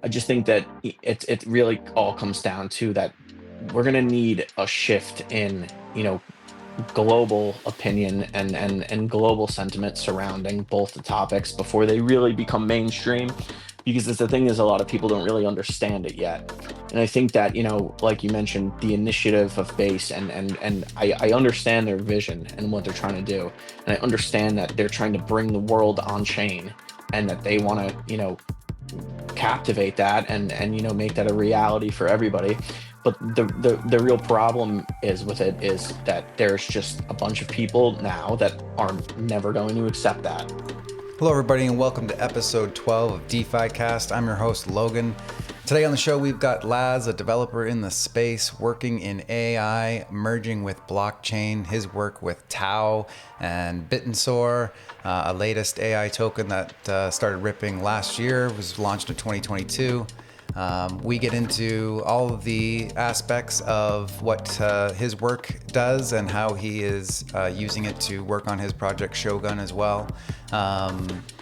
I just think that it really all comes down to that we're gonna need a shift in, global opinion and global sentiment surrounding both the topics before they really become mainstream. Because the thing is, a lot of people don't really understand it yet. And I think that, like you mentioned, the initiative of base and I understand their vision and what they're trying to do. And I understand that they're trying to bring the world on chain and that they want to, captivate that and make that a reality for everybody. But the real problem is with it is that there's just a bunch of people now that are never going to accept that. Hello, everybody, and welcome to episode 12 of DeFi Cast. I'm your host, Logan. Today on the show, we've got Lazz, a developer in the space, working in AI, merging with blockchain, his work with TAO and Bittensor, a latest AI token that started ripping last year, was launched in 2022. We get into all of the aspects of what his work does and how he is using it to work on his project Shogun as well.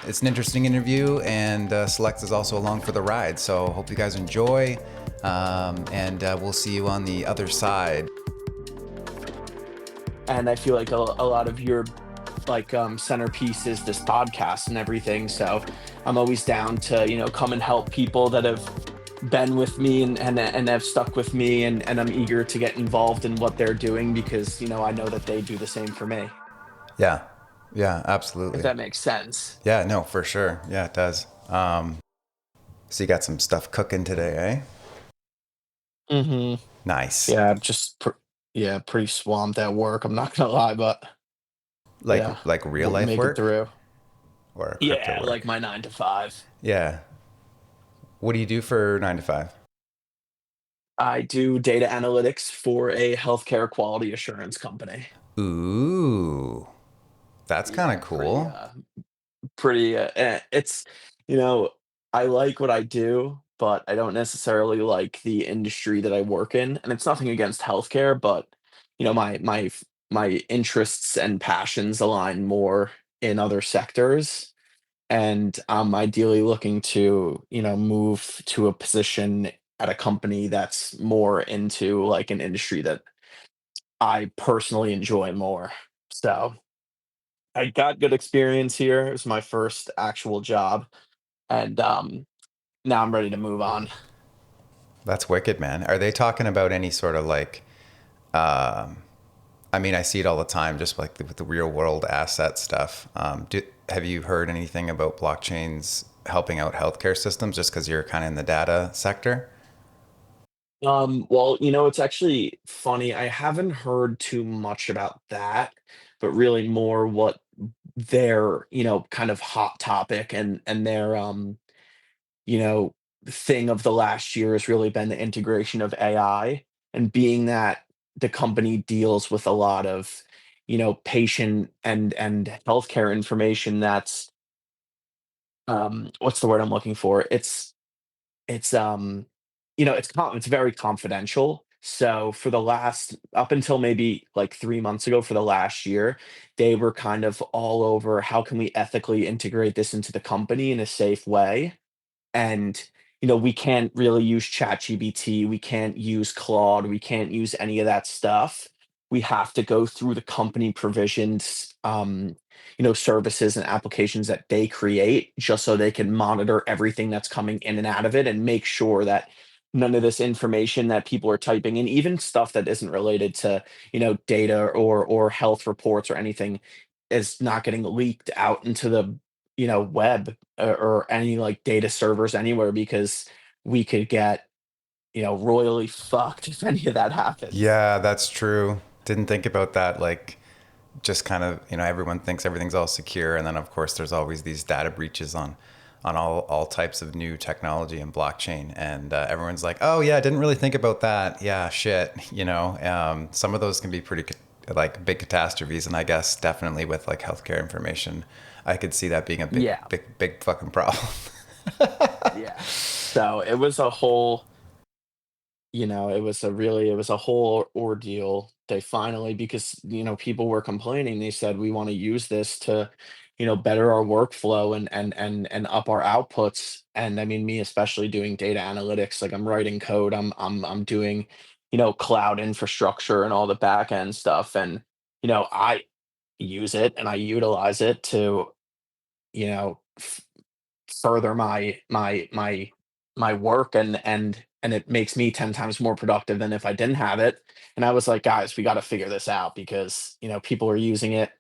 It's an interesting interview, and Select is also along for the ride. So hope you guys enjoy, and we'll see you on the other side. And I feel like a lot of your centerpiece is this podcast and everything. So I'm always down to, come and help people that have been with me and have stuck with me, and I'm eager to get involved in what they're doing because, I know that they do the same for me, Yeah, yeah, if absolutely. that makes sense. Yeah, no, for sure. Yeah, it does. So you got some stuff cooking today, eh? Hmm. Nice. Yeah, yeah, pretty swamped at work. I'm not gonna lie, but Like yeah, like real we'll life make it work through. or crypto Yeah, like work? my 9 to 5. Yeah. What do you do for 9 to 5? I do data analytics for a healthcare quality assurance company. Ooh, that's kind of Yeah, cool. it's you know I like what I do, but I don't necessarily like the industry that I work in. And it's nothing against healthcare, but my interests and passions align more in other sectors, and I'm ideally looking to move to a position at a company that's more into like an industry that I personally enjoy more. So I got good experience here. It was my first actual job, and now I'm ready to move on. That's wicked, man. Are they talking about any sort of like, um, I mean, I see it all the time, just like with the real world asset stuff. Have you heard anything about blockchains helping out healthcare systems just because you're kind of in the data sector? Well, it's actually funny. I haven't heard too much about that, but really more what their, kind of hot topic and their you know, thing of the last year has really been the integration of AI. And being that the company deals with a lot of, patient and healthcare information that's what's the word I'm looking for? It's very confidential. So for the last up until maybe like 3 months ago, for the last year, they were kind of all over how can we ethically integrate this into the company in a safe way. And we can't really use ChatGPT, we can't use Claude, we can't use any of that stuff. We have to go through the company provisions, services and applications that they create, just so they can monitor everything that's coming in and out of it and make sure that none of this information that people are typing in, even stuff that isn't related to data or health reports or anything, is not getting leaked out into the web, or any like data servers anywhere, because we could get royally fucked if any of that happens. Yeah, that's true. Didn't think about that. Like, just kind of, everyone thinks everything's all secure, and then of course there's always these data breaches on all types of new technology and blockchain, and everyone's like, oh yeah, I didn't really think about that. Yeah, shit. Some of those can be pretty like big catastrophes, and I guess definitely with like healthcare information, I could see that being a big Yeah, big big fucking problem. yeah. So it was a whole, it was a whole ordeal. They finally, because people were complaining, they said we want to use this to better our workflow and up our outputs. And I mean, me especially doing data analytics, like I'm writing code, I'm doing, cloud infrastructure and all the back end stuff. And, I use it and I utilize it to, you know, further my work, and it makes me 10 times more productive than if I didn't have it. And I was like, guys, we got to figure this out because people are using it.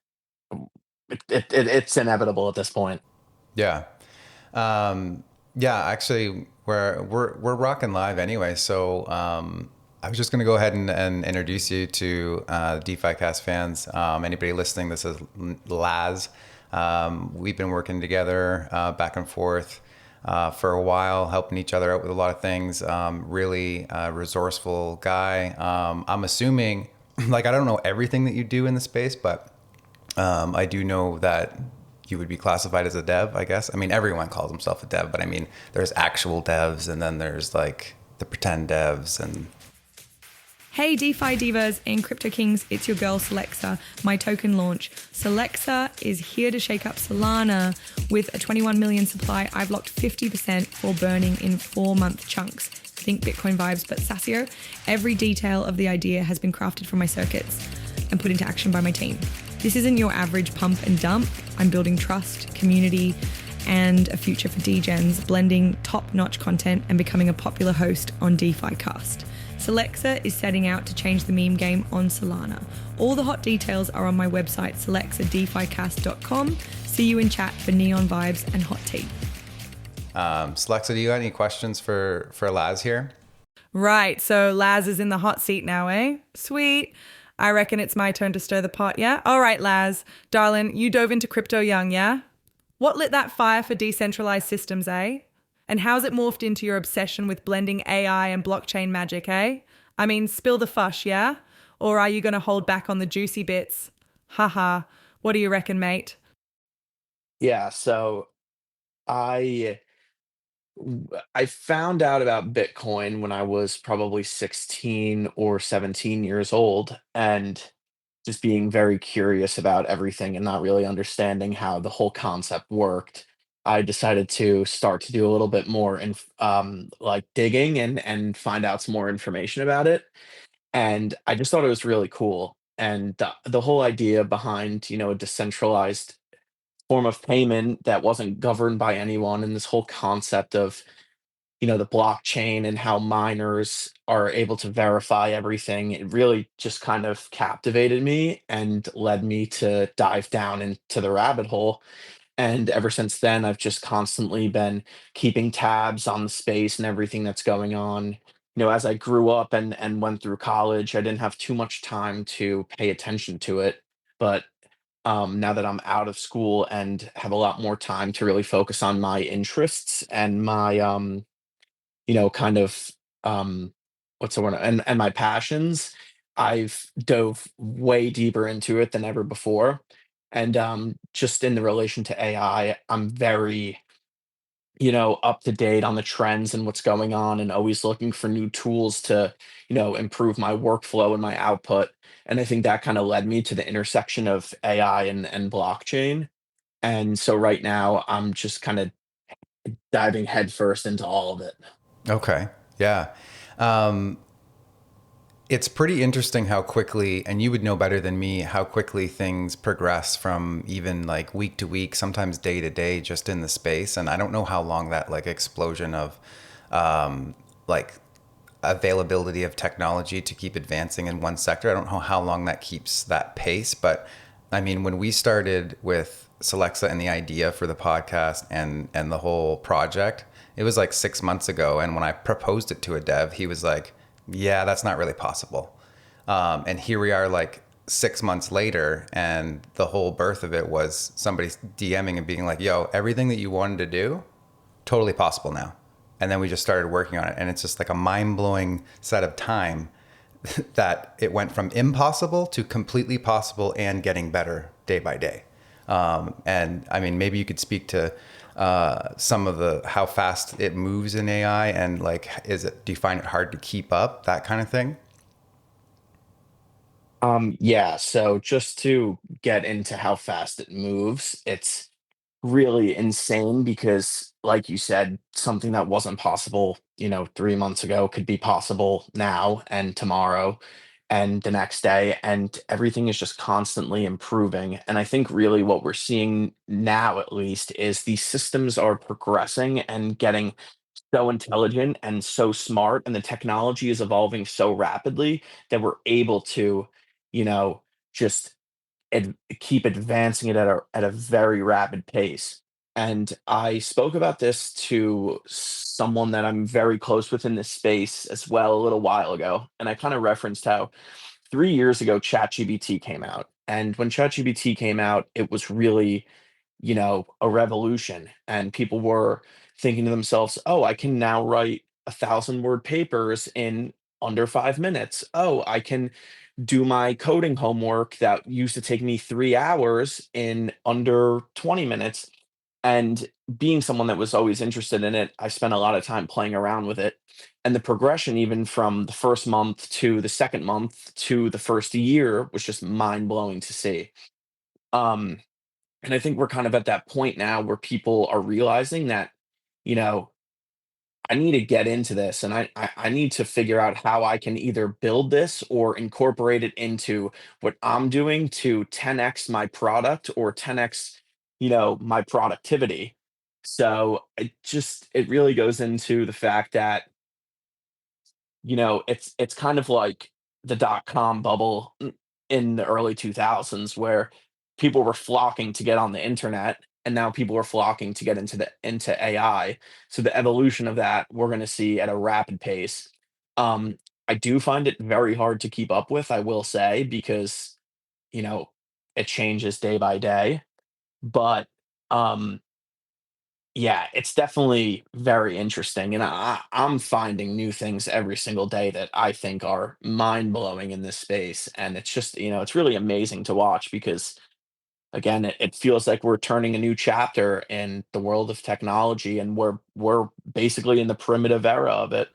It's inevitable at this point. Yeah. Um, yeah, actually, we're rocking live anyway. So I was just going to go ahead and introduce you to DeFi Cast fans. Anybody listening, this is Lazz. We've been working together back and forth for a while, helping each other out with a lot of things. Really resourceful guy. I'm assuming, like, I don't know everything that you do in the space, but I do know that you would be classified as a dev, I guess. I mean, everyone calls himself a dev, but I mean, there's actual devs and then there's like the pretend devs and Hey DeFi Divas and Crypto Kings, it's your girl Selexa, my token launch. Selexa is here to shake up Solana. With a 21 million supply, I've locked 50% for burning in 4-month chunks. Think Bitcoin vibes, but sassier. Every detail of the idea has been crafted from my circuits and put into action by my team. This isn't your average pump and dump. I'm building trust, community, and a future for degens, blending top-notch content and becoming a popular host on DeFi Cast. Selexa is setting out to change the meme game on Solana. All the hot details are on my website, selexadeficast.com. See you in chat for neon vibes and hot tea. Selexa, do you got any questions for Lazz here? Right, so Lazz is in the hot seat now, eh? Sweet. I reckon it's my turn to stir the pot, yeah? All right, Lazz. Darling, you dove into crypto young, yeah? What lit that fire for decentralized systems, eh? And how's it morphed into your obsession with blending AI and blockchain magic, eh? I mean, spill the fush, yeah? Or are you going to hold back on the juicy bits? Haha. What do you reckon, mate? Yeah, so I I found out about Bitcoin when I was probably 16 or 17 years old, and just being very curious about everything and not really understanding how the whole concept worked. I decided to start to do a little bit more in like digging and find out some more information about it. And I just thought it was really cool. And the whole idea behind, a decentralized form of payment that wasn't governed by anyone, and this whole concept of, the blockchain and how miners are able to verify everything, it really just kind of captivated me and led me to dive down into the rabbit hole. And ever since then, I've just constantly been keeping tabs on the space and everything that's going on. As I grew up and went through college, I didn't have too much time to pay attention to it. But now that I'm out of school and have a lot more time to really focus on my interests and my kind of what's the word? And my passions, I've dove way deeper into it than ever before. And just in the relation to AI, I'm very, up to date on the trends and what's going on and always looking for new tools to, improve my workflow and my output. And I think that kind of led me to the intersection of AI and blockchain. And so right now I'm just kind of diving headfirst into all of it. Okay. Yeah. Um, it's pretty interesting how quickly, and you would know better than me, how quickly things progress from even like week to week, sometimes day to day, just in the space. And I don't know how long that like explosion of like availability of technology to keep advancing in one sector. I don't know how long that keeps that pace, but I mean, when we started with Selexa and the idea for the podcast and the whole project, it was like 6 months ago. And when I proposed it to a dev, he was like, "Yeah, that's not really possible." And here we are, like 6 months later, and the whole birth of it was somebody DMing and being like, "Yo, everything that you wanted to do, totally possible now." And then we just started working on it, and it's just like a mind-blowing set of time that it went from impossible to completely possible and getting better day by day. And I mean, maybe you could speak to some of the how fast it moves in AI, and like, do you find it hard to keep up, that kind of thing? Yeah, so just to get into how fast it moves, it's really insane because, like you said, something that wasn't possible, 3 months ago could be possible now and tomorrow and the next day. And everything is just constantly improving. And I think really what we're seeing now, at least, is these systems are progressing and getting so intelligent and so smart, and the technology is evolving so rapidly that we're able to, just keep advancing it at a very rapid pace. And I spoke about this to someone that I'm very close with in this space as well a little while ago. And I kind of referenced how 3 years ago ChatGPT came out. And when ChatGPT came out, it was really, a revolution. And people were thinking to themselves, oh, I can now write 1,000 word papers in under 5 minutes. Oh, I can do my coding homework that used to take me 3 hours in under 20 minutes. And being someone that was always interested in it, I spent a lot of time playing around with it. And the progression, even from the first month to the second month to the first year, was just mind blowing to see. Um, and I think we're kind of at that point now where people are realizing that, you know, I need to get into this, and I need to figure out how I can either build this or incorporate it into what I'm doing to 10x my product or 10x, my productivity. So it really goes into the fact that, it's kind of like the dot-com bubble in the early 2000s where people were flocking to get on the internet, and now people are flocking to get into AI. So the evolution of that, we're gonna see at a rapid pace. Um, I do find it very hard to keep up with, I will say, because, you know, it changes day by day, but, um yeah, it's definitely very interesting, and I'm finding new things every single day that I think are mind-blowing in this space, and it's just, it's really amazing to watch because, again, it feels like we're turning a new chapter in the world of technology, and we're basically in the primitive era of it.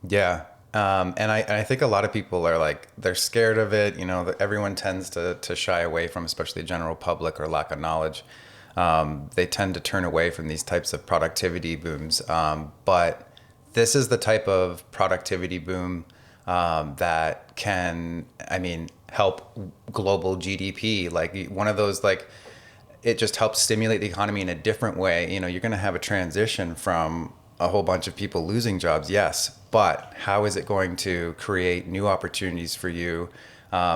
Yeah. And I think a lot of people are like, they're scared of it. That everyone tends to shy away from, especially the general public or lack of knowledge. They tend to turn away from these types of productivity booms. But this is the type of productivity boom that can, I mean, help global GDP. Like one of those, like, it just helps stimulate the economy in a different way. You're going to have a transition from a whole bunch of people losing jobs, yes, but how is it going to create new opportunities for you?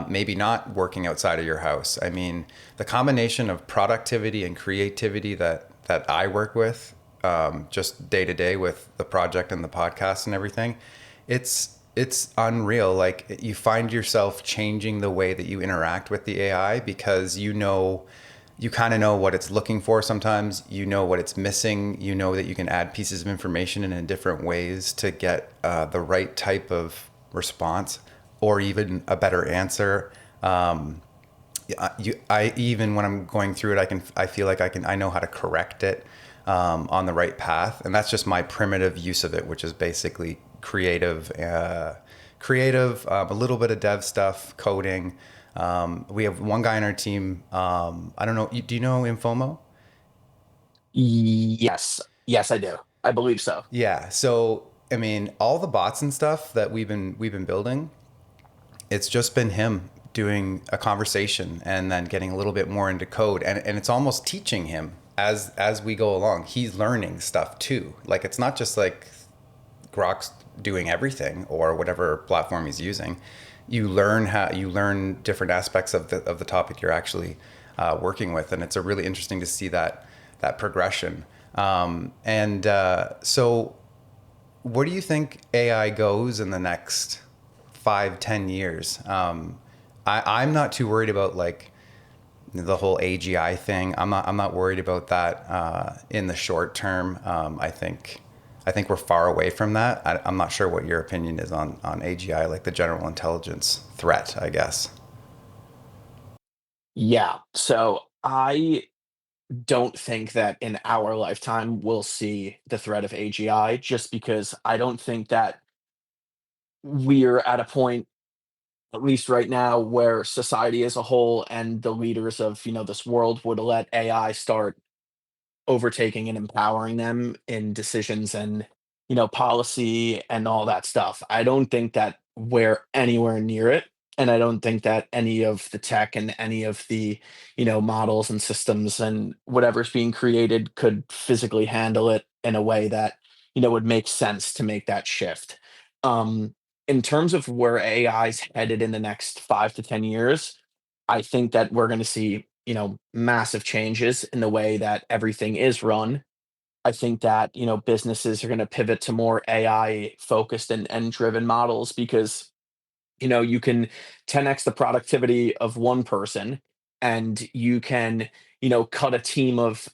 Maybe not working outside of your house. I mean, the combination of productivity and creativity that I work with, just day to day with the project and the podcast and everything, it's unreal. Like you find yourself changing the way that you interact with the AI because you kind of know what it's looking for sometimes. You know what it's missing. You know that you can add pieces of information in different ways to get the right type of response or even a better answer. I even when I'm going through it, I feel like I know how to correct it on the right path, and that's just my primitive use of it, which is basically creative, a little bit of dev stuff, coding. We have one guy in our team. I don't know. Do you know Infomo? Yes. Yes, I do. I believe so. Yeah. So I mean, all the bots and stuff that we've been building, it's just been him doing a conversation and then getting a little bit more into code, and it's almost teaching him as we go along. He's learning stuff too. Like it's not just like Grok's doing everything or whatever platform he's using. You learn different aspects of the topic you're actually working with, and it's a really interesting to see that progression. So, where do you think AI goes in the next 5, 10 years? I'm not too worried about like the whole AGI thing. I'm not worried about that in the short term. I think we're far away from that. I'm not sure what your opinion is on AGI, like the general intelligence threat, I guess. Yeah. So I don't think that in our lifetime we'll see the threat of AGI, just because I don't think that we're at a point, at least right now, where society as a whole and the leaders of, this world would let AI start overtaking and empowering them in decisions and, policy and all that stuff. I don't think that we're anywhere near it. And I don't think that any of the tech and any of the, models and systems and whatever's being created could physically handle it in a way that, would make sense to make that shift. Um, in terms of where AI is headed in the next 5 to 10 years, I think that we're going to see, massive changes in the way that everything is run. I think that, businesses are going to pivot to more AI focused and driven models because, you can 10x the productivity of one person and you can, cut a team of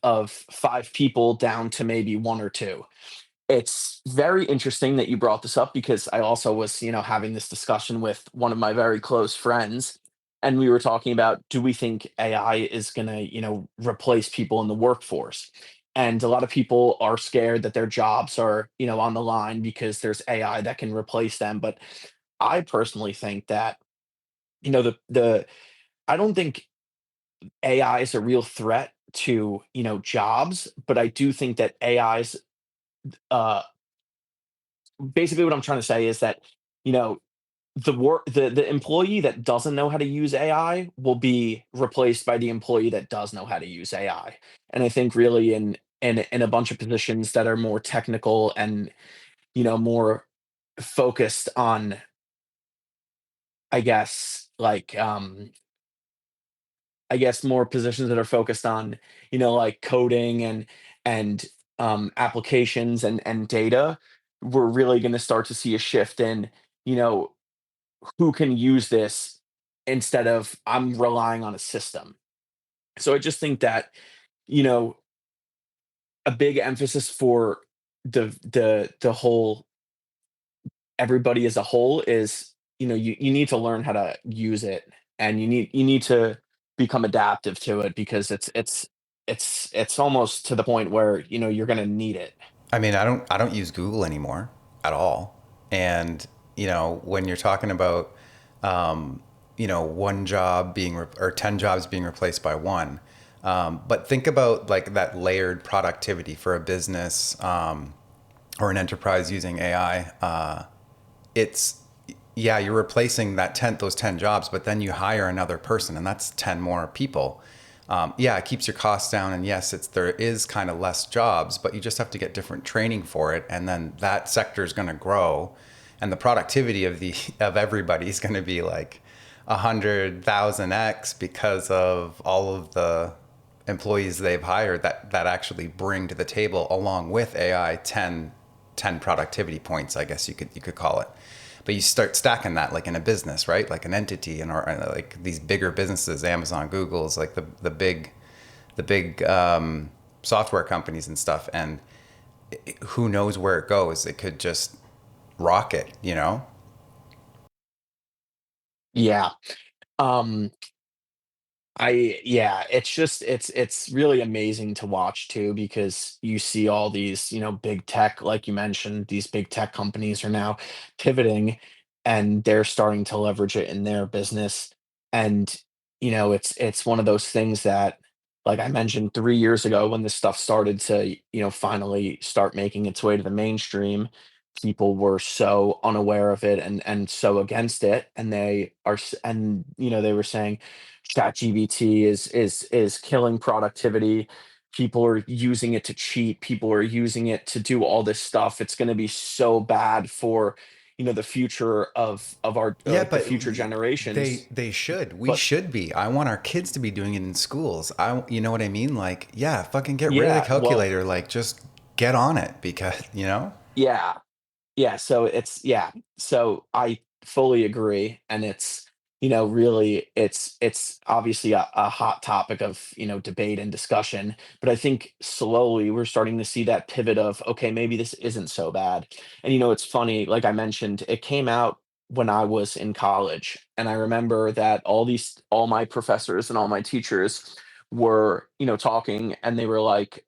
5 people down to maybe one or two. It's very interesting that you brought this up because I also was, having this discussion with one of my very close friends, and we were talking about, do we think AI is going to, replace people in the workforce? And a lot of people are scared that their jobs are, on the line because there's AI that can replace them. But I personally think that, the I don't think AI is a real threat to, jobs, but I do think that AI's uh basically what I'm trying to say is that, you know, the employee that doesn't know how to use AI will be replaced by the employee that does know how to use AI. And I think really in a bunch of positions that are more technical and, more focused on, I guess, I guess more positions that are focused on, like coding and applications and data, we're really going to start to see a shift in, you know, who can use this instead of I'm relying on a system. So I just think that, you know, a big emphasis for the whole everybody as a whole is, you need to learn how to use it and you need to become adaptive to it because it's almost to the point where, you're gonna need it. I mean, I don't use Google anymore at all. And when you're talking about one job being or 10 jobs being replaced by one, but think about like that layered productivity for a business or an enterprise using AI. It's yeah, you're replacing those 10 jobs, but then you hire another person and that's 10 more people. Yeah, it keeps your costs down, and yes, there is kind of less jobs, but you just have to get different training for it, and then that sector is going to grow, and the productivity of everybody is going to be like 100,000x because of all of the employees they've hired that actually bring to the table, along with AI, 10 productivity points, I guess you could call it. But you start stacking that like in a business, right? Like an entity, and or like these bigger businesses, Amazon, Google's, like the big software companies and stuff. And who knows where it goes? It could just rocket, you know? Yeah. Um, yeah, it's just it's really amazing to watch too because you see all these, big tech, like you mentioned, these big tech companies are now pivoting and they're starting to leverage it in their business. And, it's one of those things that, like I mentioned 3 years ago when this stuff started to, finally start making its way to the mainstream, people were so unaware of it and so against it. And they were saying ChatGPT is killing productivity. People are using it to cheat. People are using it to do all this stuff. It's going to be so bad for, the future of our Yeah, like the but future generations. they should. We But should be. I want our kids to be doing it in schools. You know what I mean? Like, yeah, fucking get rid of the yeah, well, calculator. Like, just get on it because, you know? yeah, yeah, so I fully agree, and it's, really it's obviously a hot topic of, debate and discussion, but I think slowly we're starting to see that pivot of, okay, maybe this isn't so bad. And, it's funny, like I mentioned, it came out when I was in college, and I remember that all my professors and all my teachers were, talking, and they were like,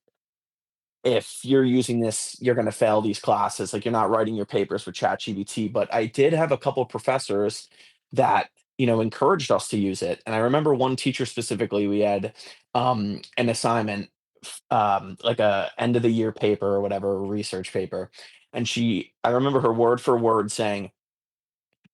if you're using this, you're going to fail these classes. Like you're not writing your papers with ChatGPT. But I did have a couple professors that, encouraged us to use it. And I remember one teacher specifically, we had an assignment like a end of the year paper or whatever, a research paper, and I remember her word for word saying,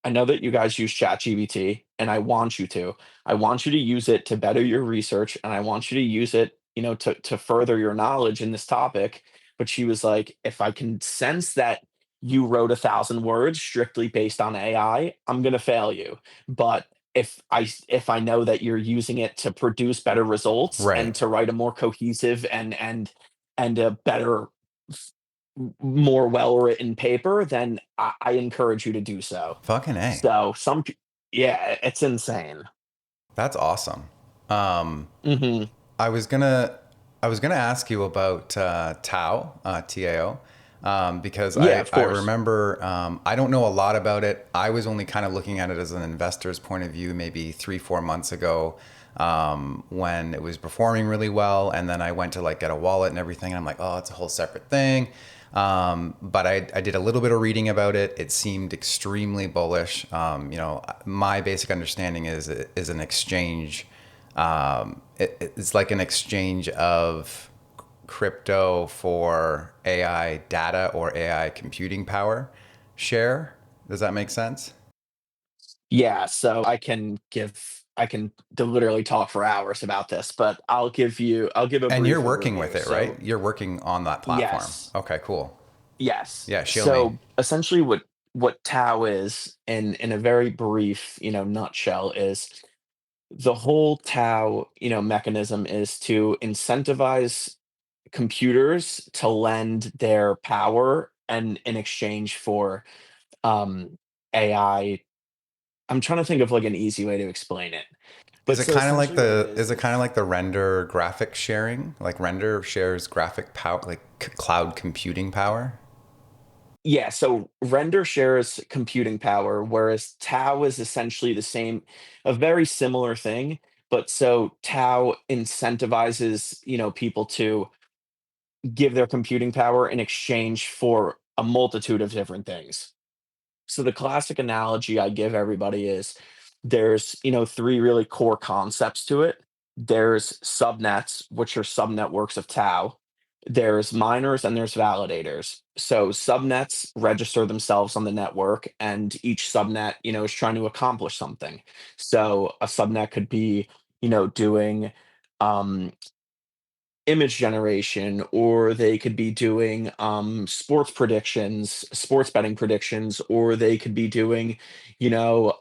I know that you guys use ChatGPT, and I want you to. I want you to use it to better your research, and I want you to use it, to further your knowledge in this topic. But she was like, if I can sense that you wrote 1,000 words strictly based on AI, I'm gonna fail you. But if I know that you're using it to produce better results and Right. to write a more cohesive and a better more well-written paper, then I encourage you to do so. Fucking A. So yeah, it's insane. That's awesome. Um, Mhm. I was gonna I was gonna ask you about TAO, TAO, because Yeah, of I course. remember I don't know a lot about it. I was only kind of looking at it as an investor's point of view, maybe 3 4 months ago, when it was performing really well, and then I went to like get a wallet and everything, and I'm like, oh, it's a whole separate thing. But I did a little bit of reading about it. It seemed extremely bullish. My basic understanding is an exchange. It's like an exchange of crypto for AI data or AI computing power share. Does that make sense? Yeah, so I can literally talk for hours about this, but I'll give a And you're brief working with overview. it, right? So, You're working on that platform. yes. Okay, cool. Yes. Yeah, show me. So, essentially what TAO is in a very brief, nutshell is the whole TAO, mechanism is to incentivize computers to lend their power and in exchange for um AI. I'm trying to think of like an easy way to explain it. Is But it so kind of like essentially what it the render graphic sharing? Like render shares graphic power, like cloud computing power? yeah, so render shares computing power, whereas tau is essentially the same, a very similar thing. But so tau incentivizes, people to give their computing power in exchange for a multitude of different things. So the classic analogy I give everybody is there's, three really core concepts to it. There's subnets, which are subnetworks of tau. There's miners and there's validators. So subnets register themselves on the network, and each subnet, is trying to accomplish something. So a subnet could be, doing um, image generation, or they could be doing sports betting predictions, or they could be doing, you know,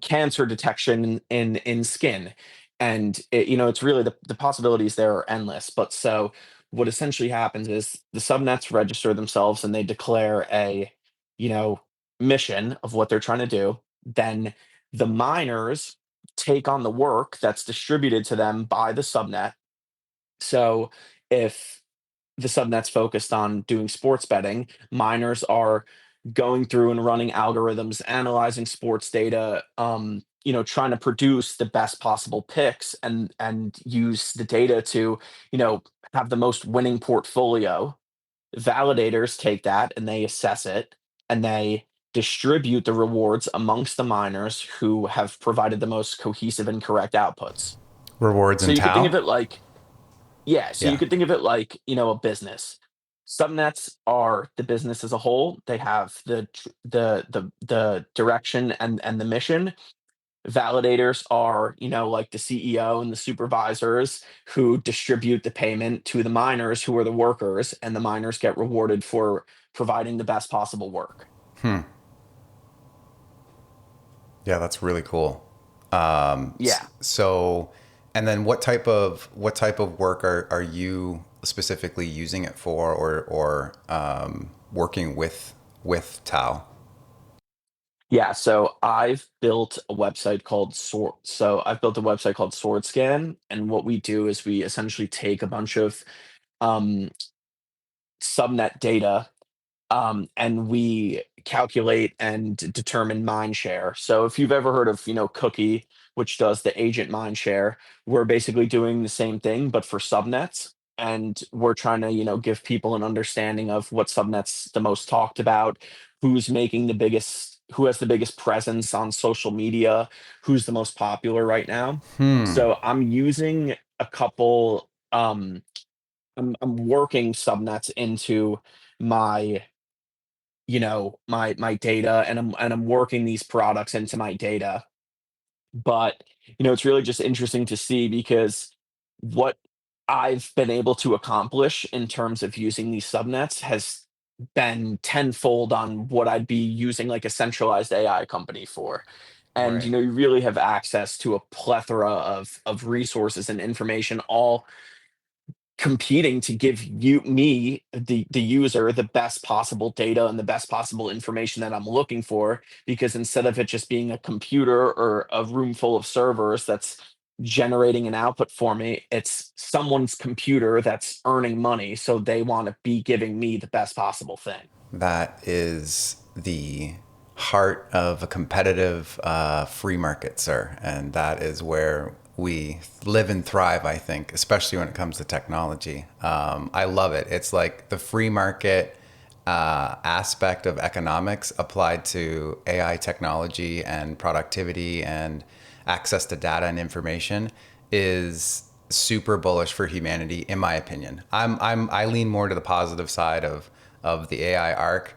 cancer detection in skin. And it's really the possibilities there are endless. But so what essentially happens is the subnets register themselves and they declare a, you know, mission of what they're trying to do. Then the miners take on the work that's distributed to them by the subnet. So if the subnet's focused on doing sports betting, miners are going through and running algorithms, analyzing sports data, trying to produce the best possible picks and use the data to, have the most winning portfolio. Validators take that and they assess it and they distribute the rewards amongst the miners who have provided the most cohesive and correct outputs. Rewards So and you could think Tau? of it like yeah, so you Yeah. could think of it like, a business. Subnets are the business as a whole. They have the direction and the mission. Validators are, like the CEO and the supervisors who distribute the payment to the miners who are the workers, and the miners get rewarded for providing the best possible work. Hmm. Yeah, that's really cool. Yeah. So, and then what type of work are you specifically using it for, or working with Tao? Yeah, so I've built a website called Sword Scan, and what we do is we essentially take a bunch of um, subnet data, and we calculate and determine mind share. So if you've ever heard of, Cookie, which does the agent mind share, we're basically doing the same thing, but for subnets. And we're trying to, give people an understanding of what subnets the most talked about, who has the biggest presence on social media, who's the most popular right now. Hmm. So I'm using a couple. I'm working subnets into my my data, and I'm working these products into my data. But it's really just interesting to see because what I've been able to accomplish in terms of using these subnets has been tenfold on what I'd be using like a centralized AI company for. And Right. you really have access to a plethora of resources and information, all competing to give me the user the best possible data and the best possible information that I'm looking for, because instead of it just being a computer or a room full of servers that's generating an output for me, it's someone's computer that's earning money, so they want to be giving me the best possible thing. That is the heart of a competitive free market, sir. And that is where we live and thrive, I think, especially when it comes to technology. I love it. It's like the free market aspect of economics applied to AI technology and productivity and access to data and information is super bullish for humanity, in my opinion. I lean more to the positive side of the AI arc.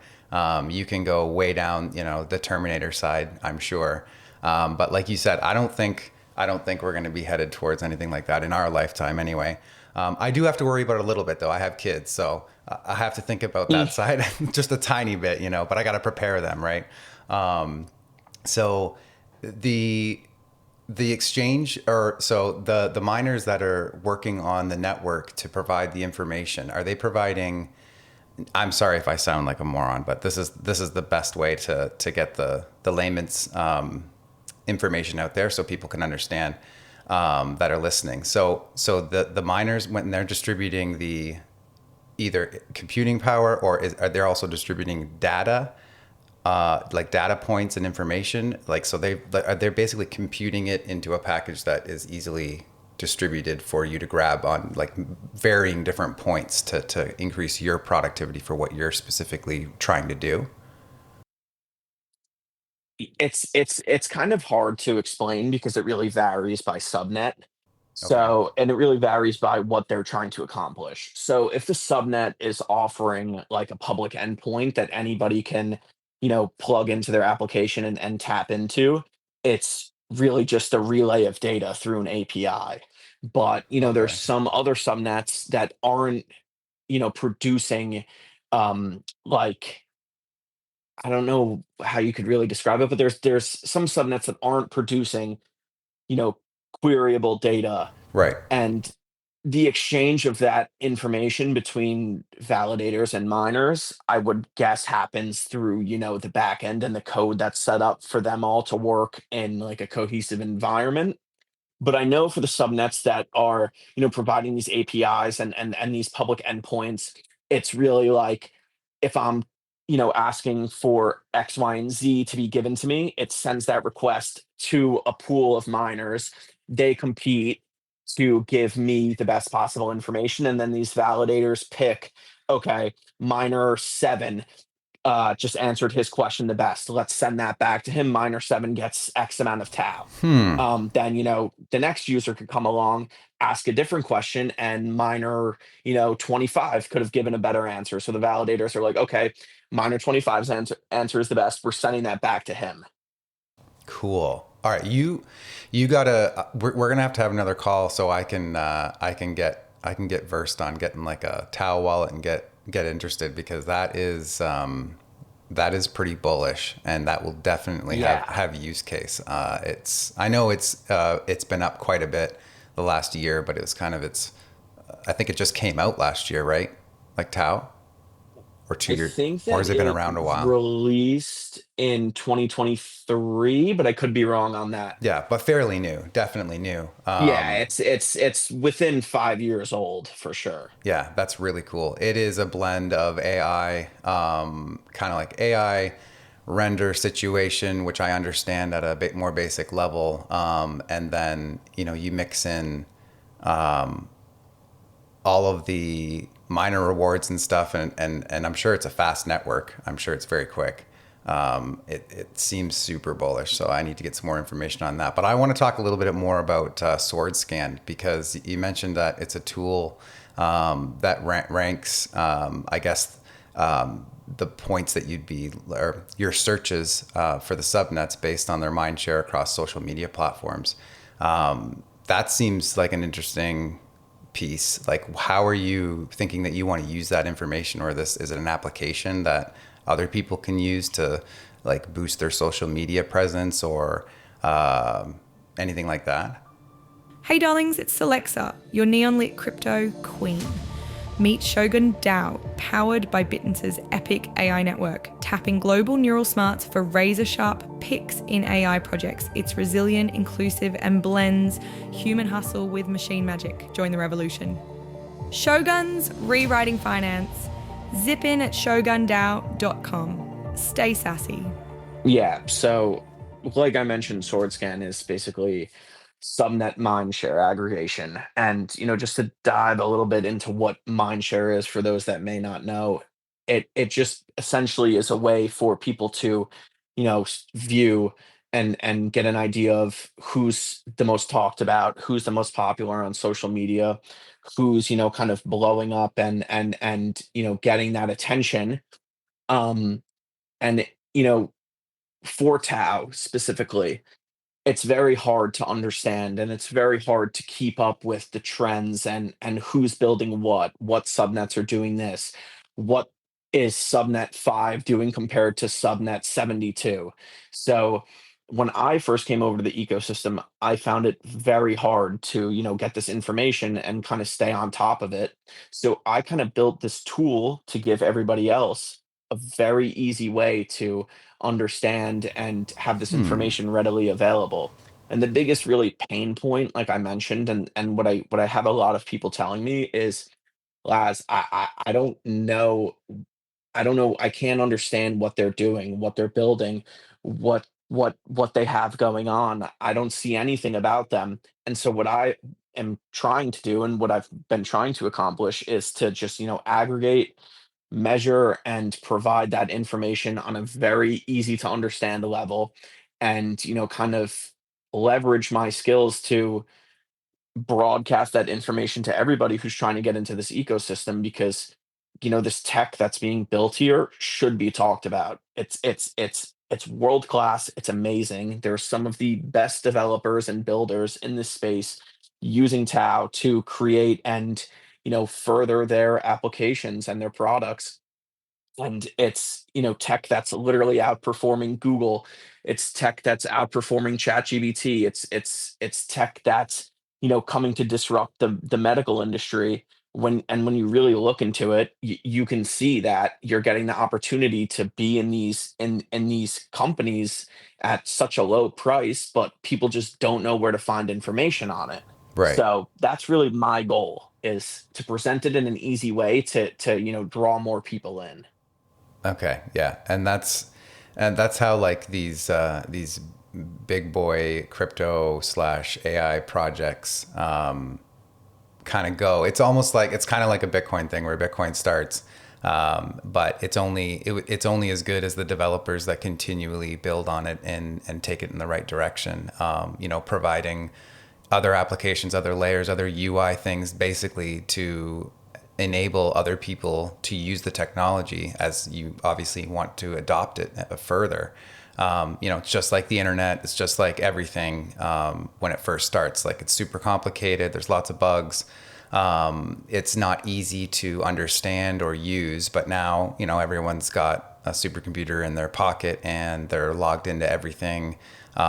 You can go way down, the Terminator side, I'm sure. But like you said, I don't think we're going to be headed towards anything like that in our lifetime, anyway. I do have to worry about it a little bit, though. I have kids, so I have to think about that side just a tiny bit, But I got to prepare them, right? So the exchange, or so the miners that are working on the network to provide the information, are they providing? I'm sorry if I sound like a moron, but this is the best way to get the layman's information out there so people can understand that are listening. So the miners, when they're distributing the either computing power, or are they also distributing data, like data points and information, like, so they're basically computing it into a package that is easily distributed for you to grab on like varying different points to increase your productivity for what you're specifically trying to do. It's kind of hard to explain because it really varies by subnet. Okay. So, and it really varies by what they're trying to accomplish. So, if the subnet is offering like a public endpoint that anybody can, plug into their application and tap into, it's really just a relay of data through an API. But, there's Okay. some other subnets that aren't, producing like I don't know how you could really describe it, but there's some subnets that aren't producing, you know, queryable data, Right. and the exchange of that information between validators and miners, I would guess happens through, the back end and the code that's set up for them all to work in like a cohesive environment. But I know for the subnets that are, providing these APIs and these public endpoints, it's really like if I'm, asking for X, Y, and Z to be given to me, it sends that request to a pool of miners. They compete to give me the best possible information, and then these validators pick, okay, miner seven just answered his question the best. Let's send that back to him. Miner seven gets X amount of tau. Hmm. Then the next user could come along, ask a different question, and miner 25 could have given a better answer. So the validators are like, okay, miner 25's answer is the best. We're sending that back to him. Cool. All right, you gotta. We're gonna have to have another call so I can get versed on getting like a TAO wallet and get interested, because that is pretty bullish, and that will definitely have Yeah. have use case. I know it's been up quite a bit the last year, but I think it just came out last year, right? Like TAO, or I 2 year, think or that has it been it around a while? released in 2023, but I could be wrong on that. Yeah, but fairly new, definitely new. Yeah, it's within 5 years old for sure. Yeah, that's really cool. It is a blend of AI, kind of like AI render situation, which I understand at a bit more basic level. And then, you mix in all of the minor rewards and stuff. And I'm sure it's a fast network. I'm sure it's very quick. it seems super bullish. So I need to get some more information on that. But I want to talk a little bit more about Sword Scan, because you mentioned that it's a tool that ranks, I guess, the points that you'd be, or your searches for the subnets based on their mind share across social media platforms. That seems like an interesting piece. Like, how are you thinking that you want to use that information, or this, is it an application that other people can use to like boost their social media presence, or anything like that? Hey darlings, it's Alexa, your neon lit crypto queen. Meet Shogun DAO, powered by Bittensor's epic AI network, tapping global neural smarts for razor-sharp picks in AI projects. It's resilient, inclusive, and blends human hustle with machine magic. Join the revolution. Shogun's rewriting finance. Zip in at shogundao.com. Stay sassy. Yeah, so like I mentioned, SwordScan is basically subnet mindshare aggregation. And, just to dive a little bit into what mindshare is for those that may not know, it just essentially is a way for people to, view and get an idea of who's the most talked about, who's the most popular on social media, who's, kind of blowing up and getting that attention. Um and you know, for TAO specifically, it's very hard to understand and it's very hard to keep up with the trends and who's building what subnets are doing this, what is subnet 5 doing compared to subnet 72. So when I first came over to the ecosystem, I found it very hard to, get this information and kind of stay on top of it. So I kind of built this tool to give everybody else a very easy way to understand and have this Hmm. information readily available. And the biggest really pain point, like I mentioned, and what I have a lot of people telling me is, Laz, I don't know. I don't know. I can't understand what they're doing, what they're building, what they have going on. I don't see anything about them. And so what I am trying to do and what I've been trying to accomplish is to just, aggregate, measure, and provide that information on a very easy to understand level, and kind of leverage my skills to broadcast that information to everybody who's trying to get into this ecosystem, because this tech that's being built here should be talked about. It's world class, it's amazing. There's some of the best developers and builders in this space using TAO to create and further their applications and their products. And it's tech that's literally outperforming Google. It's tech that's outperforming ChatGPT. It's tech that's coming to disrupt the medical industry. When you really look into it, you can see that you're getting the opportunity to be in these companies at such a low price, but people just don't know where to find information on it. Right. So that's really my goal, is to present it in an easy way to draw more people in. Okay. Yeah. And that's how like these big boy crypto slash AI projects kind of go. It's almost like, it's kind of like a Bitcoin thing where Bitcoin starts, but it's only as good as the developers that continually build on it and take it in the right direction. Providing other applications, other layers, other UI things, basically to enable other people to use the technology as you obviously want to adopt it further. It's just like the internet. It's just like everything when it first starts. Like, it's super complicated. There's lots of bugs. It's not easy to understand or use. But now, everyone's got a supercomputer in their pocket and they're logged into everything. We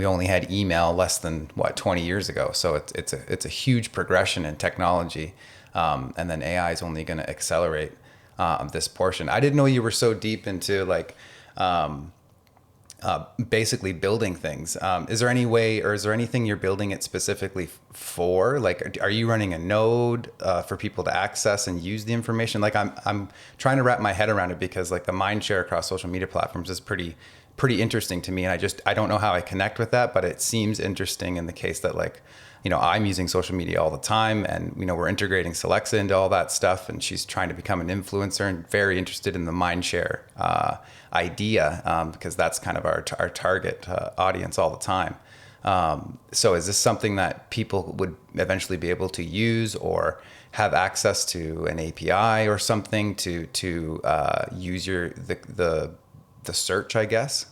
only had email less than 20 years ago. So it's a huge progression in technology. And then AI is only going to accelerate this portion. I didn't know you were so deep into basically building things. Is there any way, or is there anything you're building it specifically for? Like, are you running a node for people to access and use the information? Like, I'm trying to wrap my head around it, because like the mind share across social media platforms is pretty interesting to me, and I don't know how I connect with that, but it seems interesting in the case that like I'm using social media all the time, and we're integrating Celexa into all that stuff, and she's trying to become an influencer and very interested in the mindshare idea, because that's kind of our target audience all the time. So is this something that people would eventually be able to use or have access to an API or something to use the search, I guess?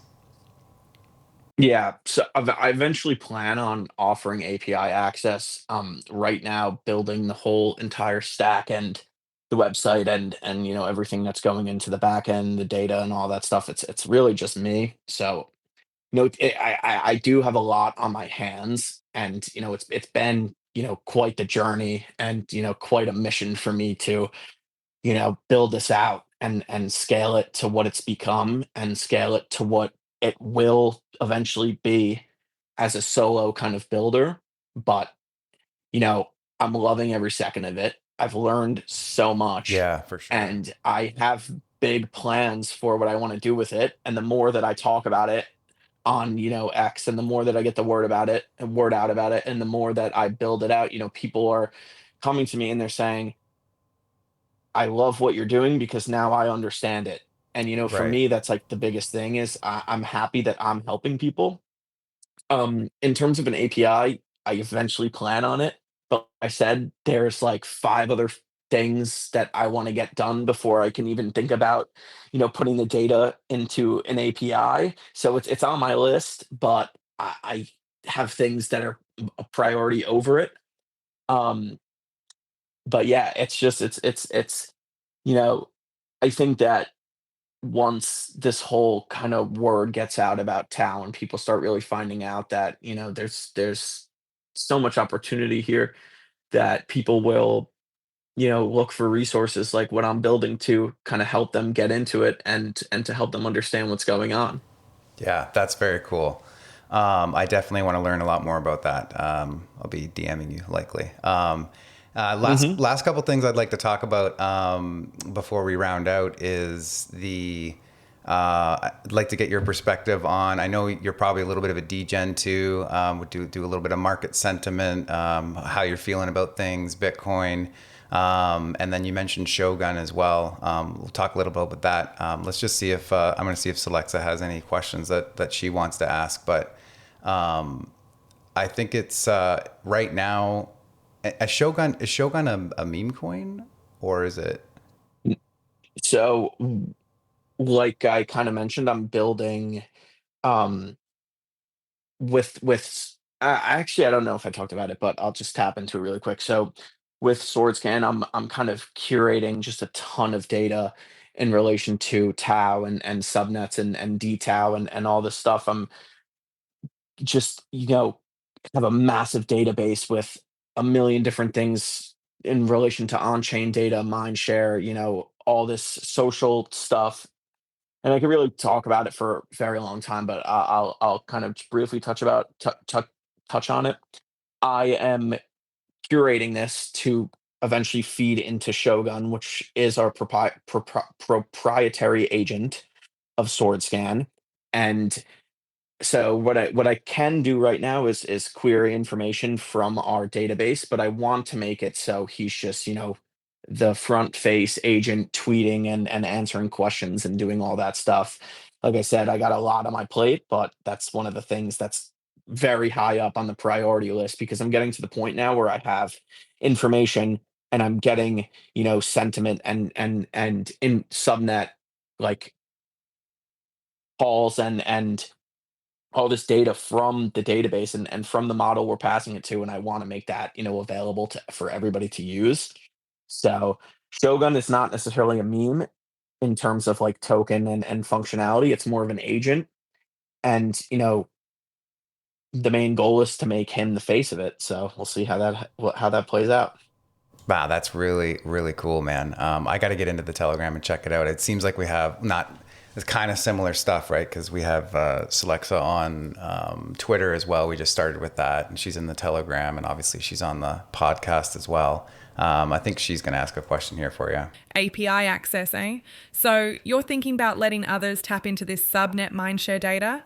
Yeah, so I eventually plan on offering API access. Right now, building the whole entire stack and the website and everything that's going into the back end, the data and all that stuff. It's really just me. So I do have a lot on my hands, and it's been quite the journey and quite a mission for me to build this out and scale it to what it's become and scale it to what it will eventually be as a solo kind of builder. But, you know, I'm loving every second of it. I've learned so much Yeah, for sure. and I have big plans for what I want to do with it. And the more that I talk about it on, X, and the more that I get the word about it and word out about it, and the more that I build it out, people are coming to me and they're saying, I love what you're doing because now I understand it. And for Right. me, that's like the biggest thing is I'm happy that I'm helping people. In terms of an API, I eventually plan on it, but like I said there's like five other things that I want to get done before I can even think about, putting the data into an API. So it's on my list, but I have things that are a priority over it. Um, but yeah, it's you know, I think that once this whole kind of word gets out about TAO and people start really finding out that, there's so much opportunity here that people will, look for resources like what I'm building to kind of help them get into it and to help them understand what's going on. Yeah, that's very cool. I definitely want to learn a lot more about that. I'll be DMing you likely. Mhm. Last couple things I'd like to talk about before we round out is I'd like to get your perspective on. I know you're probably a little bit of a degen too. Would do a little bit of market sentiment, how you're feeling about things, Bitcoin, and then you mentioned Shogun as well. We'll talk a little bit about that. Let's just see if I'm going to see if Celexa has any questions that she wants to ask, but. I think it's right now. Is Shogun a meme coin, or is it? So, like I kind of mentioned, I'm building um actually I don't know if I talked about it, but I'll just tap into it really quick. So with SwordScan, I'm kind of curating just a ton of data in relation to TAO and subnets and dTAO and all this stuff. I'm just have a massive database with a million different things in relation to on-chain data, mindshare, all this social stuff, and I could really talk about it for a very long time, but I'll kind of just briefly touch on it. I am curating this to eventually feed into Shogun, which is our proprietary agent of SwordScan. And so what I can do right now is query information from our database, but I want to make it so he's just, the front face agent tweeting and answering questions and doing all that stuff. Like I said, I got a lot on my plate, but that's one of the things that's very high up on the priority list because I'm getting to the point now where I have information and I'm getting, sentiment and in subnet like calls and all this data from the database and from the model we're passing it to, and I want to make that available for everybody to use. So Shogun is not necessarily a meme in terms of like token and functionality. It's more of an agent, and the main goal is to make him the face of it. So we'll see how that plays out. Wow, that's really really cool, man. I got to get into the Telegram and check it out. It seems like we have not. It's kind of similar stuff, right? Because we have Celexa on Twitter as well. We just started with that, and she's in the Telegram, and obviously she's on the podcast as well. I think she's going to ask a question here for you. API access, eh? So you're thinking about letting others tap into this subnet mindshare data.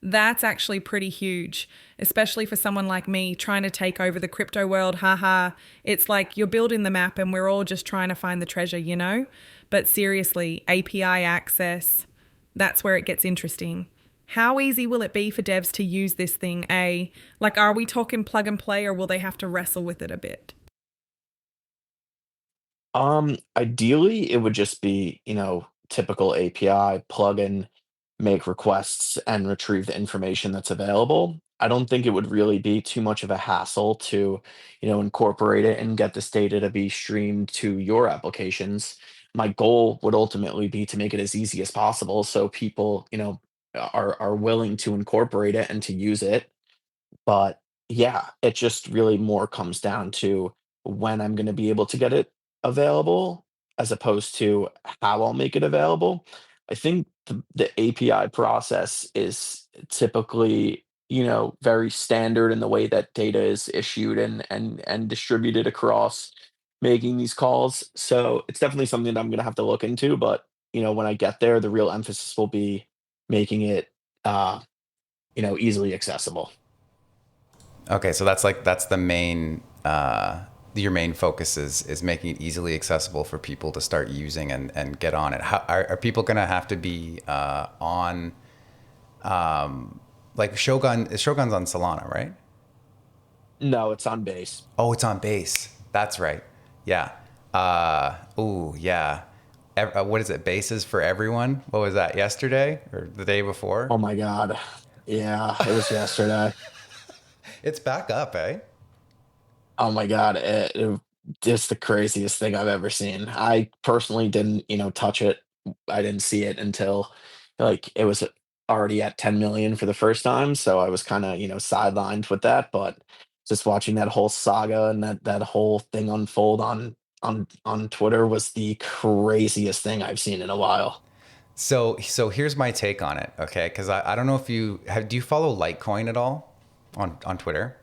That's actually pretty huge, especially for someone like me trying to take over the crypto world. Haha. It's like you're building the map and we're all just trying to find the treasure, you know? But seriously, API access, that's where it gets interesting. How easy will it be for devs to use this thing, eh? Like, are we talking plug and play or will they have to wrestle with it a bit? Ideally, it would just be, typical API plug in, make requests, and retrieve the information that's available. I don't think it would really be too much of a hassle to, incorporate it and get this data to be streamed to your applications. My goal would ultimately be to make it as easy as possible so people, are willing to incorporate it and to use it. But yeah, it just really more comes down to when I'm gonna be able to get it available as opposed to how I'll make it available. I think the API process is typically, very standard in the way that data is issued and distributed across making these calls. So it's definitely something that I'm gonna have to look into, but, when I get there, the real emphasis will be making it, uh, easily accessible. Okay, so that's the main your main focus is making it easily accessible for people to start using and get on it. How are people gonna have to be on like Shogun's on Solana, right? No, it's on base. Oh, it's on base. That's right. Yeah. Oh, yeah. What is it? Bases for everyone? What was that? Yesterday or the day before? Oh my god. Yeah, it was yesterday. It's back up, eh? Oh my god, it just the craziest thing I've ever seen. I personally didn't, touch it. I didn't see it until, like, it was already at 10 million for the first time, so I was kinda, sidelined with that, but just watching that whole saga and that whole thing unfold on Twitter was the craziest thing I've seen in a while. So here's my take on it, okay? Because I don't know if do you follow Litecoin at all on Twitter?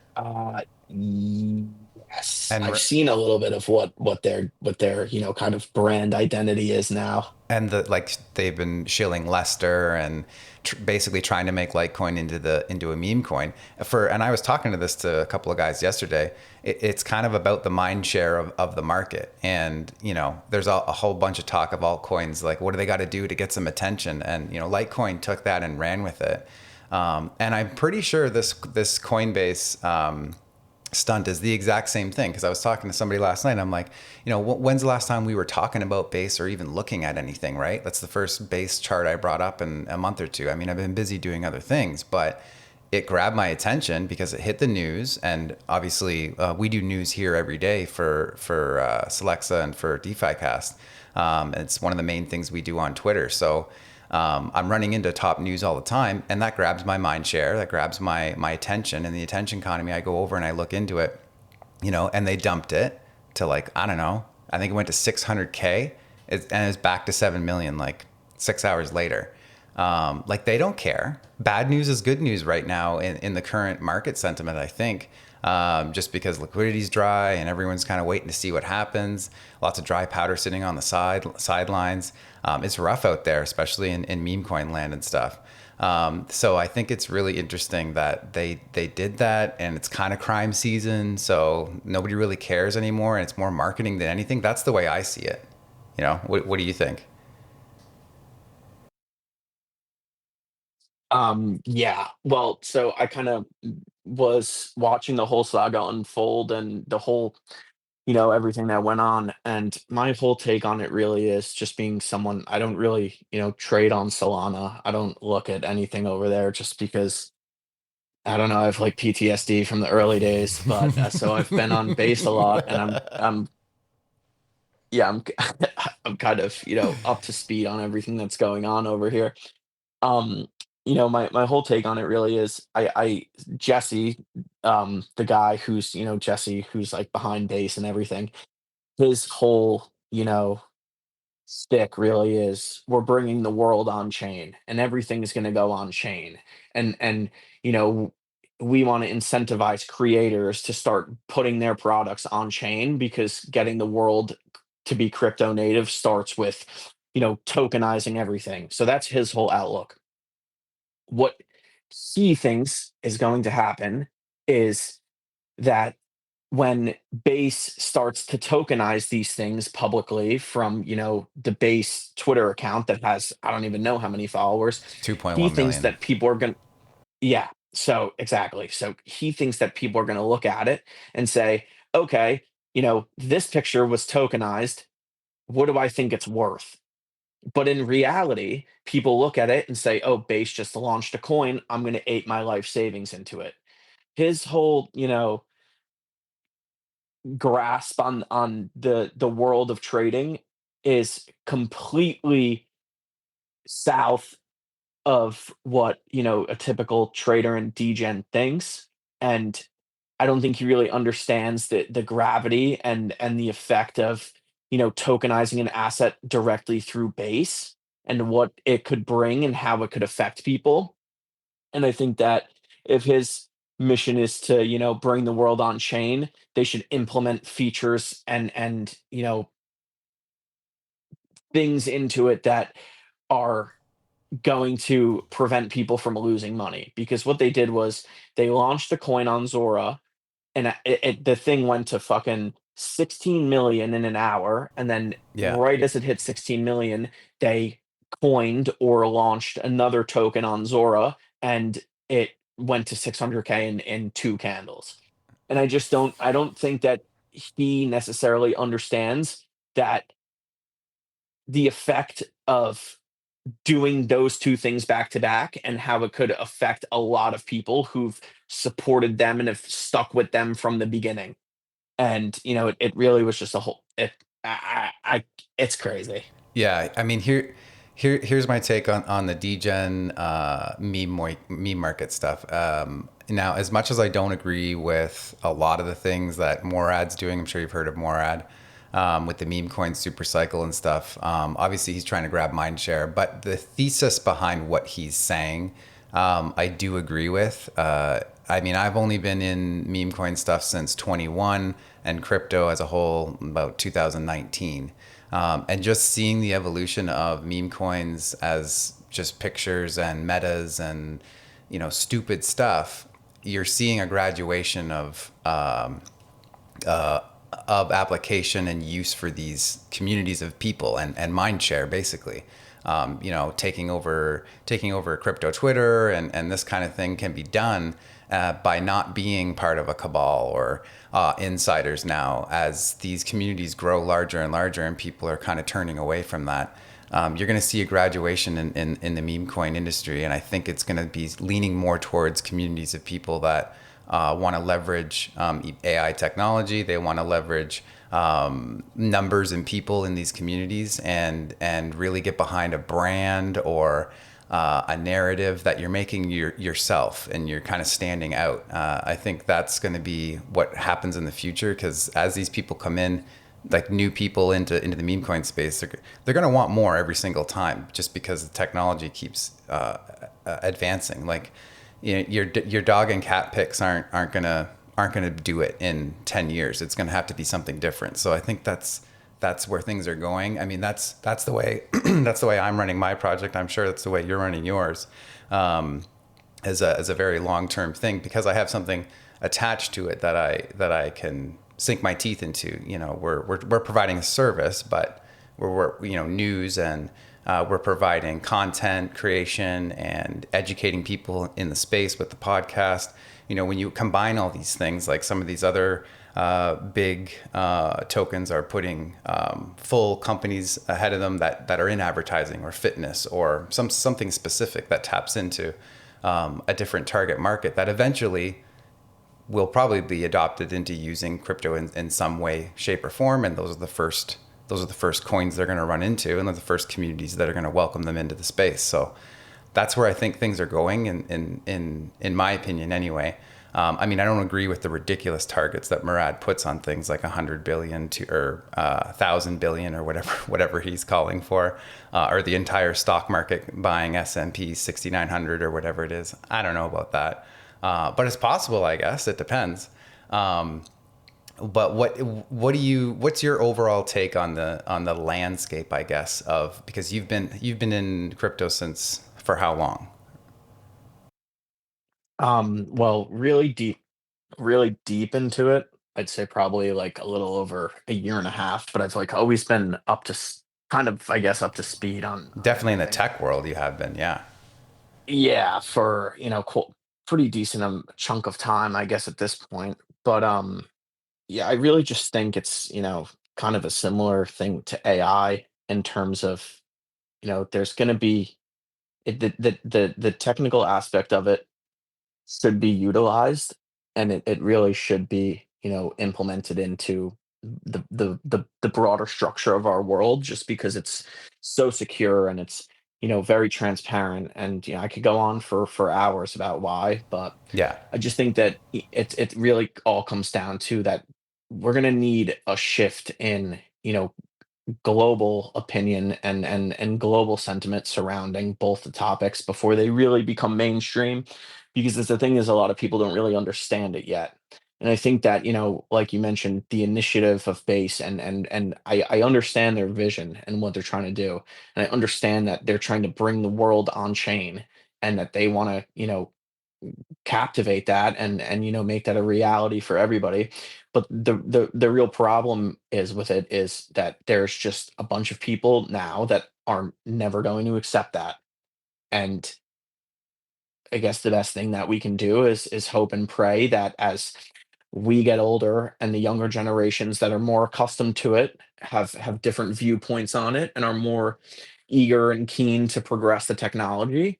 Yes, And I've seen a little bit of what their kind of brand identity is now. like they've been shilling Lester and basically trying to make Litecoin into a meme coin and I was talking to a couple of guys yesterday. It's kind of about the mind share of the market, and there's a whole bunch of talk of altcoins, like what do they got to do to get some attention, and Litecoin took that and ran with it. And I'm pretty sure this Coinbase stunt is the exact same thing, because I was talking to somebody last night and I'm like, when's the last time we were talking about base or even looking at anything, right? That's the first base chart I brought up in a month or two. I mean, I've been busy doing other things, but it grabbed my attention because it hit the news, and obviously we do news here every day for Celexa and for DeFi Cast. It's one of the main things we do on Twitter. So I'm running into top news all the time, and that grabs my mind share, that grabs my attention. And the attention economy, I go over and I look into it, and they dumped it to, like, I don't know, I think it went to 600K, and it's back to 7 million like 6 hours later. Like, they don't care. Bad news is good news right now in the current market sentiment, I think. Just because liquidity's dry and everyone's kind of waiting to see what happens. Lots of dry powder sitting on the sidelines. It's rough out there, especially in meme coin land and stuff. So I think it's really interesting that they did that, and it's kind of crime season, so nobody really cares anymore, and it's more marketing than anything. That's the way I see it. What do you think? Yeah. Well, so I kind of was watching the whole saga unfold and the whole, everything that went on. And my whole take on it really is just being someone, I don't really, trade on Solana. I don't look at anything over there just because I don't know, I have like PTSD from the early days, but so I've been on base a lot and yeah, I'm kind of, up to speed on everything that's going on over here. Um, my whole take on it really is I Jesse, the guy who's, Jesse, who's like behind base and everything, his whole, stick really is we're bringing the world on chain and everything's going to go on chain. And, you know, we want to incentivize creators to start putting their products on chain because getting the world to be crypto native starts with, tokenizing everything. So that's his whole outlook. What he thinks is going to happen is that when Base starts to tokenize these things publicly from, the Base Twitter account that has, I don't even know how many followers, he 2.1 thinks million. that people are going to, yeah. So exactly. So he thinks that people are going to look at it and say, okay, this picture was tokenized. What do I think it's worth? But in reality, people look at it and say, oh, Base just launched a coin. I'm going to ape my life savings into it. His whole, grasp on the world of trading is completely south of what a typical trader and degen thinks, and I don't think he really understands the gravity and the effect of tokenizing an asset directly through Base and what it could bring and how it could affect people. And I think that if his mission is to, bring the world on chain, they should implement features and things into it that are going to prevent people from losing money. Because what they did was they launched a coin on Zora, and the thing went to fucking 16 million in an hour, and then Yeah. right as it hit 16 million, they coined or launched another token on Zora, and it went to 600K in two candles. And I don't think that he necessarily understands that the effect of doing those two things back to back and how it could affect a lot of people who've supported them and have stuck with them from the beginning. And it really was just a whole it it's crazy. Yeah, I mean, here's my take on the degen meme market stuff. Now, as much as I don't agree with a lot of the things that Morad's doing, I'm sure you've heard of Morad, with the meme coin super cycle and stuff. Obviously, he's trying to grab mind share, but the thesis behind what he's saying, I do agree with. I mean, I've only been in meme coin stuff since 21 and crypto as a whole about 2019. And just seeing the evolution of meme coins as just pictures and metas and, stupid stuff, you're seeing a graduation of application and use for these communities of people and mind share basically. Taking over crypto Twitter and this kind of thing can be done by not being part of a cabal or insiders now. As these communities grow larger and larger and people are kind of turning away from that, you're going to see a graduation in the meme coin industry. And I think it's going to be leaning more towards communities of people that want to leverage AI technology. They want to leverage numbers and people in these communities and really get behind a brand or a narrative that you're making yourself and you're kind of standing out. I think that's going to be what happens in the future, because as these people come in, like new people into the meme coin space, they're going to want more every single time, just because the technology keeps advancing. Like, your dog and cat pics aren't gonna do it in 10 years. It's gonna have to be something different. So I think that's where things are going. I mean, that's the way that's the way I'm running my project. I'm sure that's the way you're running yours, as a very long-term thing, because I have something attached to it that I can sink my teeth into. We're providing a service, but we're news, and we're providing content creation and educating people in the space with the podcast. When you combine all these things, like some of these other big tokens are putting full companies ahead of them that are in advertising or fitness or something specific that taps into a different target market that eventually will probably be adopted into using crypto in some way, shape, or form. And those are the first coins they're going to run into, and they're the first communities that are going to welcome them into the space. So that's where I think things are going, in my opinion, anyway. I mean, I don't agree with the ridiculous targets that Murad puts on things like 100 billion or 1,000 billion or whatever he's calling for, or the entire stock market buying S&P 6,900 or whatever it is. I don't know about that, but it's possible, I guess. It depends. But what's your overall take on the landscape, I guess, because you've been in crypto since, for how long? Well, really deep into it, I'd say probably like a little over a year and a half, but I've like always been up to kind of, I guess, up to speed on Definitely in the everything. tech world, you have been. Yeah. Yeah, for pretty decent chunk of time, I guess, at this point. But yeah, I really just think it's kind of a similar thing to AI in terms of there's going to be the technical aspect of it should be utilized, and it really should be, implemented into the broader structure of our world just because it's so secure and it's, very transparent. And, I could go on for hours about why, but Yeah. I just think that it really all comes down to that we're gonna need a shift in, global opinion and global sentiment surrounding both the topics before they really become mainstream, because the thing is a lot of people don't really understand it yet. And I think that, like you mentioned, the initiative of base and I understand their vision and what they're trying to do, and I understand that they're trying to bring the world on chain, and that they want to, captivate that and make that a reality for everybody. But the real problem is with it is that there's just a bunch of people now that are never going to accept that. And I guess the best thing that we can do is hope and pray that as we get older and the younger generations that are more accustomed to it have different viewpoints on it and are more eager and keen to progress the technology.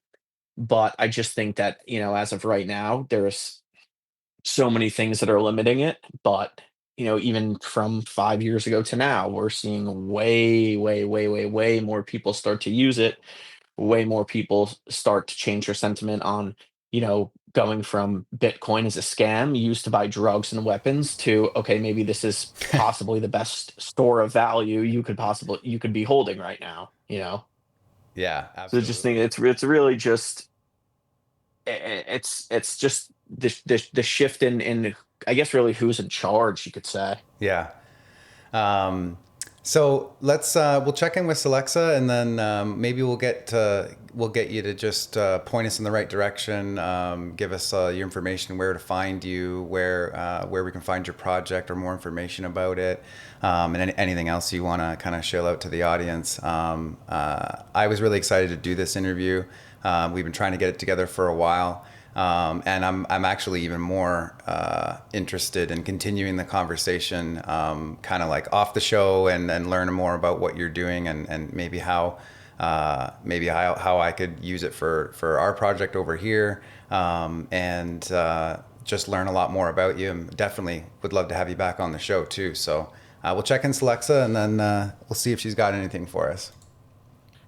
But I just think that, as of right now, there's so many things that are limiting it. But, even from 5 years ago to now, we're seeing way, way, way, way, way more people start to use it. Way more people start to change their sentiment on, going from Bitcoin as a scam used to buy drugs and weapons to, okay, maybe this is possibly the best store of value you could be holding right now. Yeah, So I just think absolutely. it's really just it's just the shift in I guess really who's in charge, you could say. Yeah. Um, so we'll check in with Alexa, and then maybe we'll get you to just point us in the right direction. Give us your information, where to find you, where we can find your project, or more information about it, and anything else you want to kind of share out to the audience. I was really excited to do this interview. We've been trying to get it together for a while. And I'm actually even more interested in continuing the conversation, kind of like off the show, and learn more about what you're doing, and maybe how I could use it for our project over here, and just learn a lot more about you. And definitely would love to have you back on the show too. So we'll check in with Alexa, and then we'll see if she's got anything for us.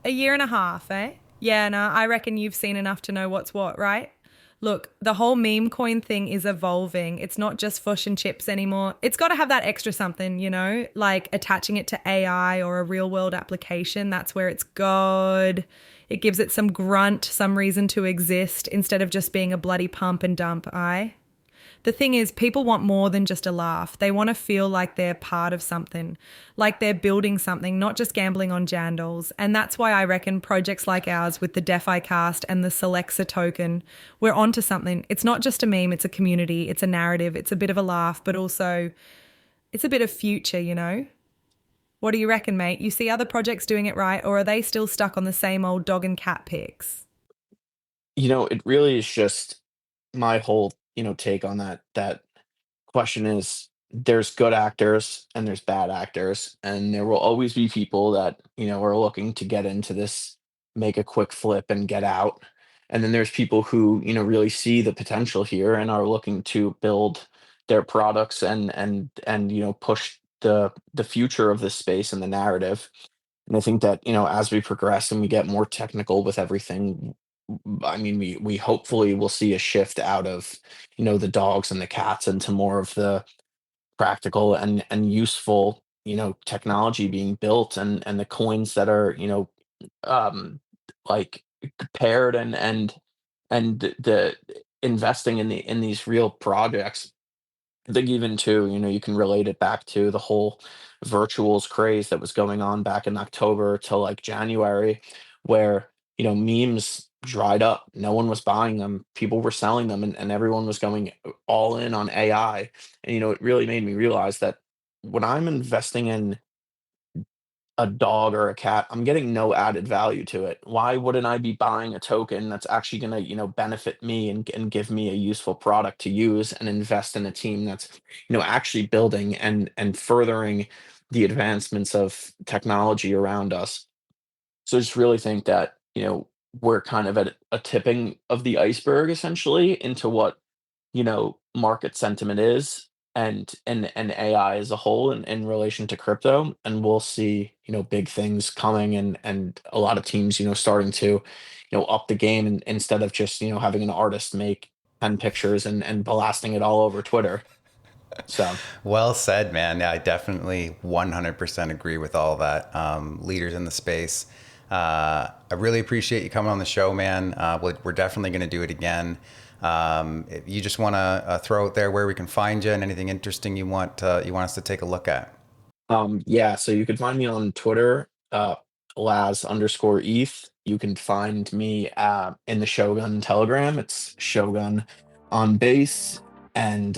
A year and a half, eh? Yeah, no, I reckon you've seen enough to know what's what, right? Look, the whole meme coin thing is evolving. It's not just fush and chips anymore. It's got to have that extra something, like attaching it to AI or a real world application. That's where it's good. It gives it some grunt, some reason to exist instead of just being a bloody pump and dump, aye? The thing is, people want more than just a laugh. They want to feel like they're part of something, like they're building something, not just gambling on jandals. And that's why I reckon projects like ours with the DeFi cast and the Celexa token, we're onto something. It's not just a meme, it's a community, it's a narrative, it's a bit of a laugh, but also it's a bit of future. What do you reckon, mate? You see other projects doing it right, or are they still stuck on the same old dog and cat pics? It really is just my whole, take on that question is there's good actors and there's bad actors, and there will always be people that, are looking to get into this, make a quick flip and get out. And then there's people who, really see the potential here and are looking to build their products and push the future of this space and the narrative. And I think that, as we progress and we get more technical with everything, I mean, we hopefully will see a shift out of, the dogs and the cats into more of the practical and useful, technology being built, and the coins that are, um, like paired and the investing in these real projects. I think even too, you can relate it back to the whole virtuals craze that was going on back in October till like January, where, memes dried up. No one was buying them. People were selling them, and everyone was going all in on AI. And it really made me realize that when I'm investing in a dog or a cat, I'm getting no added value to it. Why wouldn't I be buying a token that's actually going to, benefit me and give me a useful product to use and invest in a team that's, actually building and furthering the advancements of technology around us. So I just really think that, we're kind of at a tipping of the iceberg essentially into what, market sentiment is and AI as a whole in relation to crypto. And we'll see, big things coming and a lot of teams, starting to, up the game and instead of just, having an artist make 10 pictures and blasting it all over Twitter. So Well said, man. Yeah, I definitely 100% agree with all that. Leaders in the space. I really appreciate you coming on the show, man. We're definitely going to do it again. If you just want to throw out there where we can find you and anything interesting you want us to take a look at. yeah, so you can find me on Twitter, Laz_ETH. You can find me in the Shogun Telegram. It's Shogun on base. And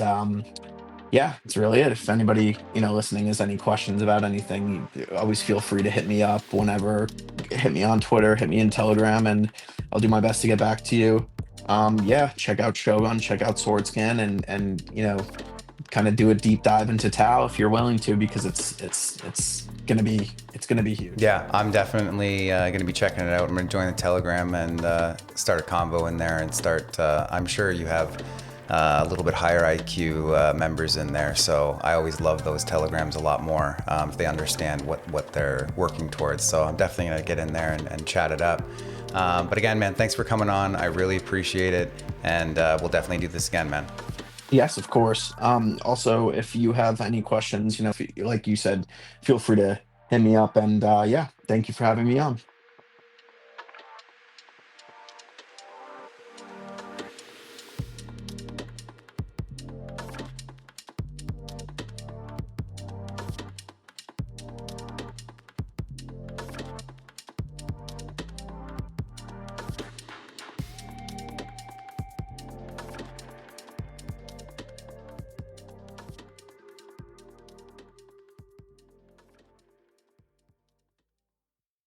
yeah, that's really it. If anybody, listening has any questions about anything, you always feel free to hit me up whenever. Hit me on Twitter, hit me in Telegram, and I'll do my best to get back to you. Yeah, check out Shogun, check out Swordscan, and kind of do a deep dive into TAO if you're willing to, because it's gonna be huge. Yeah, I'm definitely going to be checking it out. I'm going to join the Telegram and start a convo in there and start. I'm sure you have a little bit higher IQ members in there, so I always love those Telegrams a lot more if they understand what they're working towards. So I'm definitely going to get in there and chat it up. But again, man, thanks for coming on. I really appreciate it, and we'll definitely do this again, man. Yes, of course. Also, if you have any questions, if like you said, feel free to hit me up. And yeah, thank you for having me on.